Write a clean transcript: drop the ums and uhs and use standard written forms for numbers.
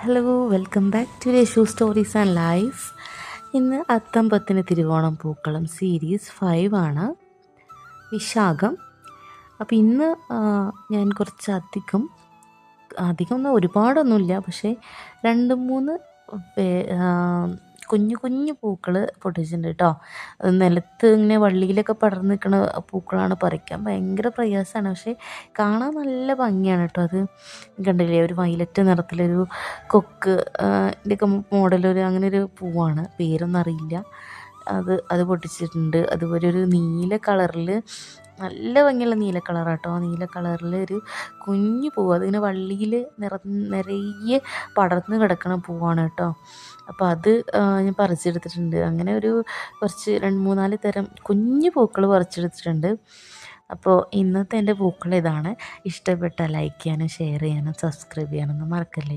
Hello, welcome back to Reshu stories and life. ഇന്ന് അത്തമ്പത്തിന് തിരുവോണം പൂക്കളം സീരീസ് 5 ആണ്, വിശാഖം. അപ്പോൾ ഇന്ന് ഞാൻ കുറച്ചധികം ഒന്നും ഒരുപാടൊന്നുമില്ല, പക്ഷേ 2-3 കുഞ്ഞു കുഞ്ഞു പൂക്കൾ പൊട്ടിച്ചിട്ടുണ്ട് കേട്ടോ. നിലത്ത് ഇങ്ങനെ വള്ളിയിലൊക്കെ പടർന്ന് നിൽക്കുന്ന പൂക്കളാണ്. പറിക്കാൻ ഭയങ്കര പ്രയാസമാണ്, പക്ഷേ കാണാൻ നല്ല ഭംഗിയാണ് കേട്ടോ. അത് കണ്ടില്ലേ, ഒരു വയലറ്റ് നിറത്തിലൊരു കൊക്ക് ഇതിൻ്റെയൊക്കെ മോഡലൊരു അങ്ങനെ ഒരു പൂവാണ്, പേരൊന്നും അറിയില്ല. അത് പൊട്ടിച്ചിട്ടുണ്ട്. അതുപോലെ ഒരു നീല കളറിൽ, നല്ല ഭംഗിയുള്ള നീല കളറാട്ടോ. ആ നീല കളറിൽ ഒരു കുഞ്ഞു പൂവ്, അതിങ്ങനെ വള്ളിയിൽ നിറയെ പടർന്ന് കിടക്കുന്ന പൂവാണ് കേട്ടോ. അപ്പോൾ അത് ഞാൻ പറിച്ചെടുത്തിട്ടുണ്ട്. അങ്ങനെ ഒരു കുറച്ച് 2-3-4 തരം കുഞ്ഞു പൂക്കൾ പറിച്ചെടുത്തിട്ടുണ്ട്. അപ്പോൾ ഇന്നത്തെ എൻ്റെ പൂക്കൾ ഇതാണ്. ഇഷ്ടപ്പെട്ടാൽ ലൈക്ക് ചെയ്യാനും ഷെയർ ചെയ്യാനും സബ്സ്ക്രൈബ് ചെയ്യാനൊന്നും മറക്കല്ലേ.